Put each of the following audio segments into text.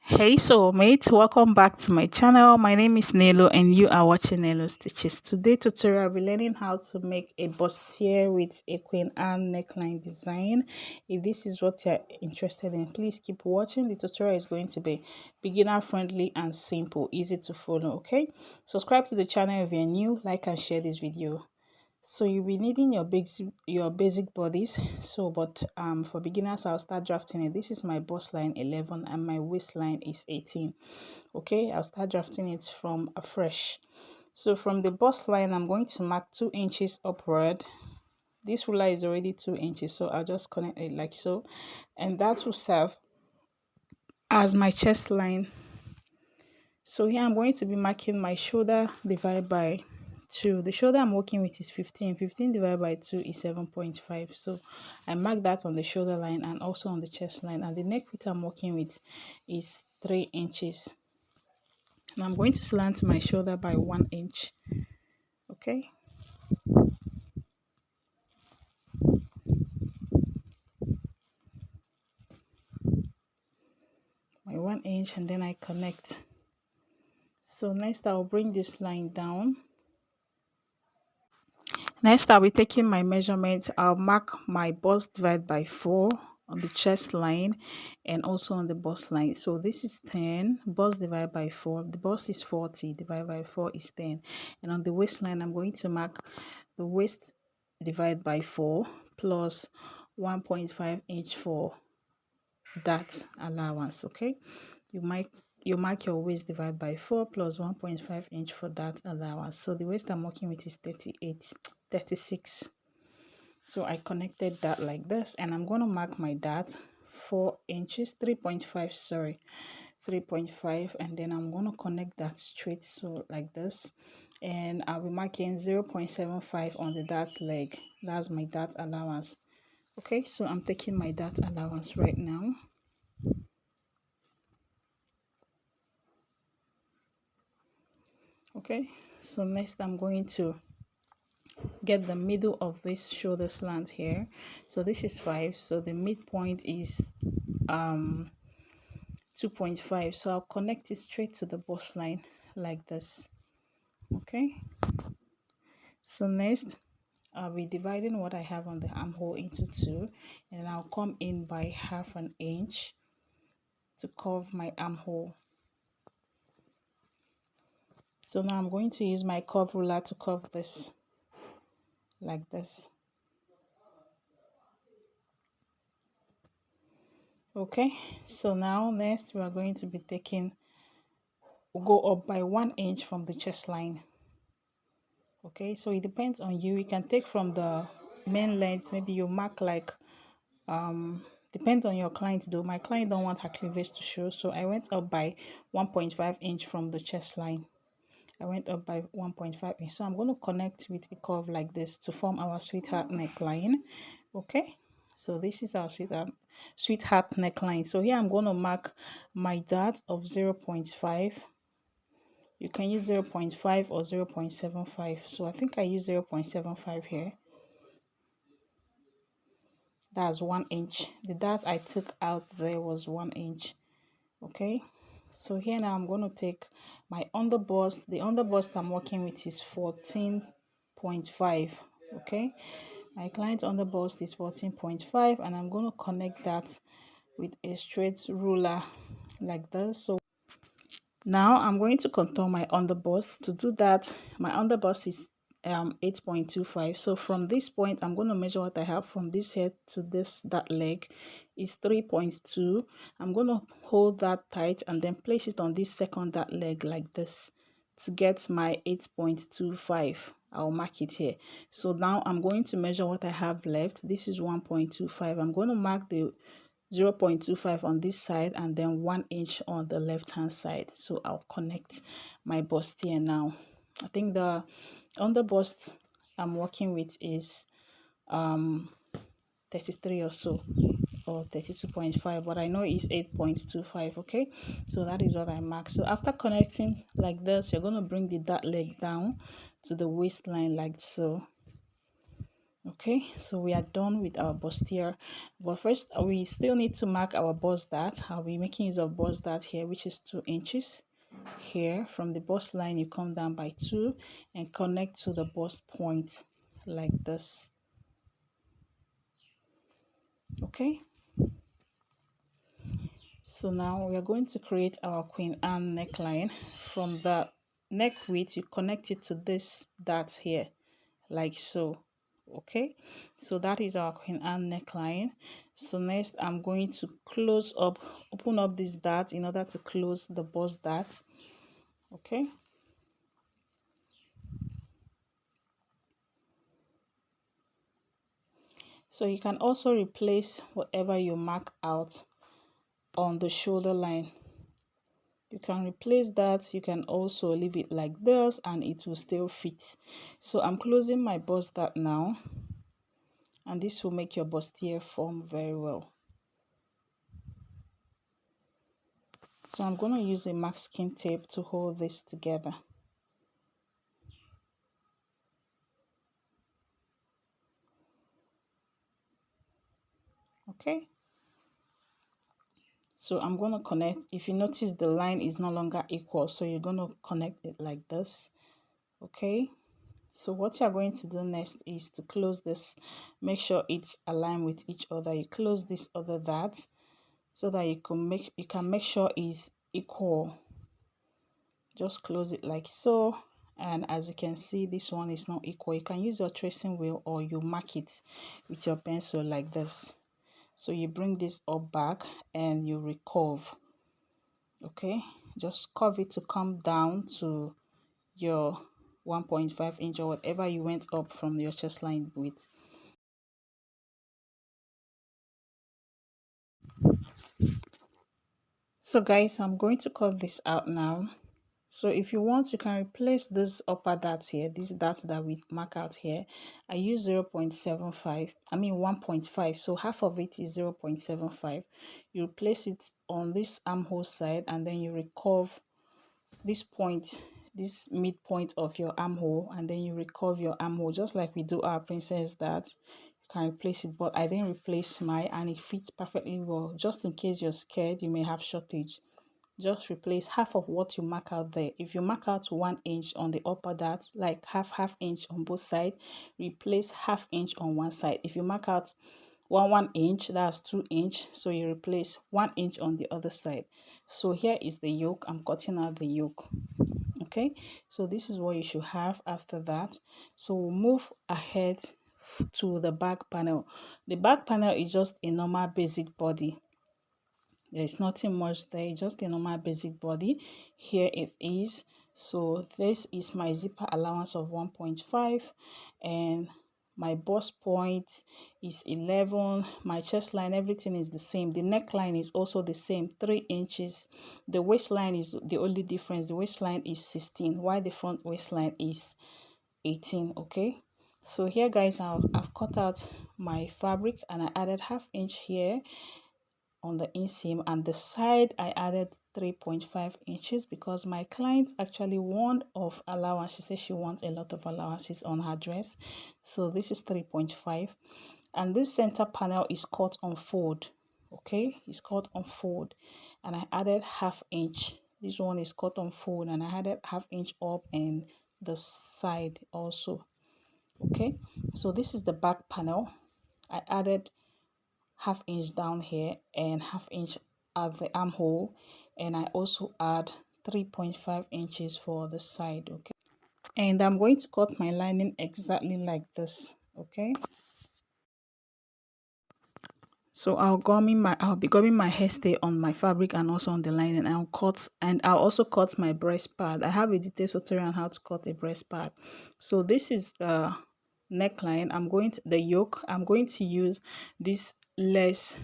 Hey soulmates, welcome back to my channel. My name is Nelo and you are watching Nelo Stitches. Today tutorial I'll be learning how to make a bustier with a Queen Anne neckline design. If this is what you're interested in, please keep watching. The tutorial is going to be beginner friendly and simple, easy to follow. Okay, subscribe to the channel if you're new, like and share this video. So you'll be needing your basic bodies. So but for beginners, I'll start drafting it. This is my bust line 11 and my waistline is 18. Okay, I'll start drafting it from afresh. So from the bust line, I'm going to mark 2 inches upward. This ruler is already 2 inches, so I'll just connect it like so, and that will serve as my chest line. So here I'm going to be marking my shoulder divided by 2. The shoulder I'm working with is 15. 15 divided by 2 is 7.5. So I mark that on the shoulder line and also on the chest line. And the neck width I'm working with is 3 inches. And I'm going to slant my shoulder by 1 inch. Okay. My 1 inch, and then I connect. So next I'll bring this line down. Next, I'll be taking my measurements. I'll mark my bust divided by 4 on the chest line and also on the bust line. So this is 10, bust divided by 4. The bust is 40, divided by 4 is 10. And on the waistline, I'm going to mark the waist divided by 4 plus 1.5 inch for that allowance. Okay, you mark your waist divided by 4 plus 1.5 inch for that allowance. So the waist I'm working with is 36. So I connected that like this, and I'm going to mark my dart 4 inches, 3.5, sorry, 3.5, and then I'm going to connect that straight, so like this, and I'll be marking 0.75 on the dart leg. That's my dart allowance. Okay, so I'm taking my dart allowance right now. Okay, so next I'm going to get the middle of this shoulder slant here. So this is 5, so the midpoint is 2.5. So I'll connect it straight to the bust line like this. Okay, so next I'll be dividing what I have on the armhole into 2, and I'll come in by 1/2 inch to curve my armhole. So now I'm going to use my curve ruler to curve this like this. Okay, so now next we are going to be we'll go up by 1 inch from the chest line. Okay, so it depends on you. You can take from the main length, maybe you mark like depends on your client though. My client don't want her cleavage to show, so I went up by 1.5 inch from the chest line. I went up by 1.5 inch. So I'm going to connect with a curve like this to form our sweetheart neckline. Okay, so this is our sweetheart neckline. So here I'm going to mark my dart of 0.5. You can use 0.5 or 0.75. So I think I use 0.75 here. That's 1 inch. The dart I took out there was 1 inch. Okay, so here now I'm going to take my underbust. The underbust I'm working with is 14.5. Okay, my client underbust is 14.5, and I'm going to connect that with a straight ruler like this. So now I'm going to contour my underbust. To do that, my underbust is 8.25. So from this point, I'm going to measure what I have from this head to that leg is 3.2. I'm going to hold that tight and then place it on this second that leg like this to get my 8.25. I'll mark it here. So now I'm going to measure what I have left. This is 1.25. I'm going to mark the 0.25 on this side and then 1 inch on the left hand side. So I'll connect my bustier now. I think the underbust I'm working with is 33 or so, or 32.5, but I know it's 8.25. Okay, so that is what I mark. So after connecting like this, you're going to bring the dart leg down to the waistline like so. Okay, so we are done with our bustier, but first we still need to mark our bust dart. I'll be making use of bust dart here, which is 2 inches. Here from the bust line, you come down by 2 and connect to the bust point like this. Okay, so now we are going to create our Queen Anne neckline. From the neck width, you connect it to this dart here, like so. Okay, so that is our Queen Anne neckline. So next I'm going to open up this dart in order to close the bust dart. Okay, so you can also replace whatever you mark out on the shoulder line. You can replace that. You can also leave it like this and it will still fit. So I'm closing my bust dart now, and this will make your bustier form very well. So I'm going to use a masking tape to hold this together. Okay, so I'm going to connect. If you notice, the line is no longer equal, so you're going to connect it like this. Okay, so what you're going to do next is to close this. Make sure it's aligned with each other. You close this other dart so that you can make sure it's equal. Just close it like so, and as you can see, this one is not equal. You can use your tracing wheel or you mark it with your pencil like this. So you bring this up back and you recurve. Okay, just curve it to come down to your 1.5 inch or whatever you went up from your chest line with. So guys, I'm going to cut this out now. So if you want, you can replace this upper dart here, this dart that we mark out here. I use 0.75, I mean 1.5, so half of it is 0.75. You place it on this armhole side and then you recurve this point, this midpoint of your armhole, and then you recurve your armhole just like we do our princess dart. You can replace it, but I didn't replace mine and it fits perfectly well. Just in case you're scared you may have shortage, just replace half of what you mark out there. If you mark out 1 inch on the upper dart, like half inch on both sides, replace half inch on one side. If you mark out 1 inch, that's 2 inch, so you replace 1 inch on the other side. So here is the yoke. I'm cutting out the yoke. Okay, so this is what you should have after that. So we'll move ahead to the back panel. The back panel is just a normal basic body. There's nothing much there, just a normal basic body. Here it is. So this is my zipper allowance of 1.5, and my bust point is 11. My chest line, everything is the same. The neckline is also the same, 3 inches. The waistline is the only difference. The waistline is 16, while the front waistline is 18. Okay, so here guys, I've cut out my fabric and I added half inch here on the inseam, and the side I added 3.5 inches because my client actually warned of allowance. She said she wants a lot of allowances on her dress, so this is 3.5. And this center panel is cut on fold. Okay, it's cut on fold, and I added half inch. This one is cut on fold and I added half inch up and the side also. Okay, so this is the back panel. I added half inch down here and half inch at the armhole, and I also add 3.5 inches for the side. Okay, and I'm going to cut my lining exactly like this. Okay, so I'll be gumming my hairstay on my fabric and also on the lining. I'll also cut my breast pad. I have a detailed tutorial on how to cut a breast pad. So this is the neckline. The yoke, I'm going to use this lace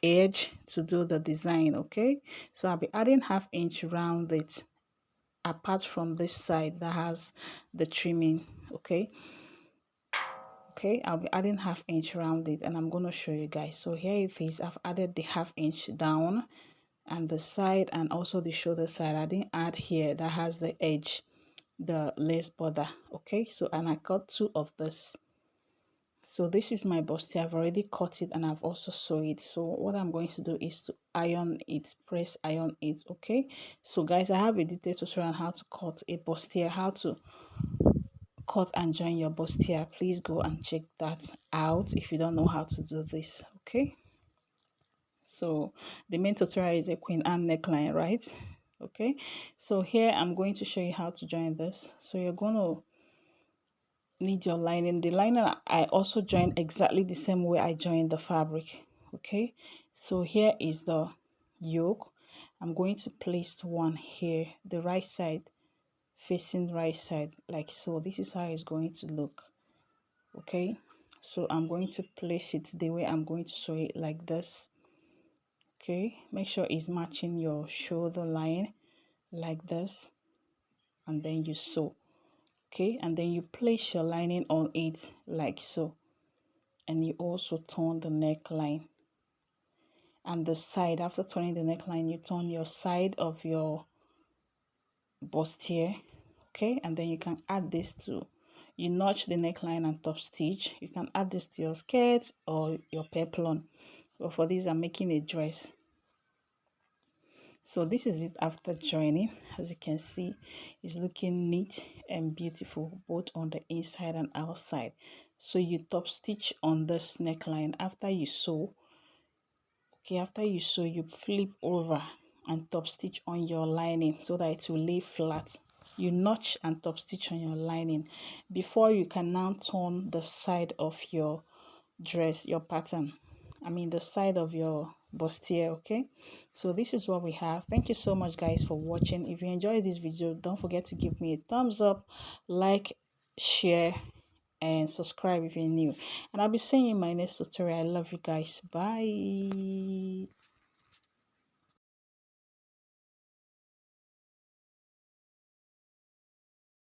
edge to do the design. Okay, so I'll be adding half inch round it apart from this side that has the trimming. Okay, I'll be adding half inch around it and I'm going to show you guys. So here it is. I've added the half inch down and the side and also the shoulder side. I didn't add here that has the edge, the lace border. Okay, so and I cut 2 of this. So this is my bustier. I've already cut it and I've also sew it. So what I'm going to do is to iron it, press iron it. Okay, so guys, I have a detailed tutorial on how to cut a bustier, how to cut and join your bustier. Please go and check that out if you don't know how to do this. Okay, so the main tutorial is a Queen Anne neckline, right? Okay, so here I'm going to show you how to join this. So you're going to need your lining. The lining I also join exactly the same way I joined the fabric. Okay, so here is the yoke. I'm going to place one here, the right side facing right side, like so. This is how it's going to look. Okay, so I'm going to place it the way I'm going to sew it, like this. Okay, make sure it's matching your shoulder line, like this, and then you sew. Okay, and then you place your lining on it, like so, and you also turn the neckline. And the side, after turning the neckline, you turn your side of your bustier. Okay, and then you can add this to, you notch the neckline and top stitch. You can add this to your skirt or your peplon, but for this I'm making a dress. So this is it after joining. As you can see, it's looking neat and beautiful both on the inside and outside. So you top stitch on this neckline after you sew. Okay, after you sew, you flip over and top stitch on your lining so that it will lay flat. You notch and top stitch on your lining before you can now turn the side of your dress, your pattern, I mean the side of your bustier. Okay, so this is what we have. Thank you so much guys for watching. If you enjoyed this video, don't forget to give me a thumbs up, like, share, and subscribe if you're new, and I'll be seeing you in my next tutorial. I love you guys. Bye.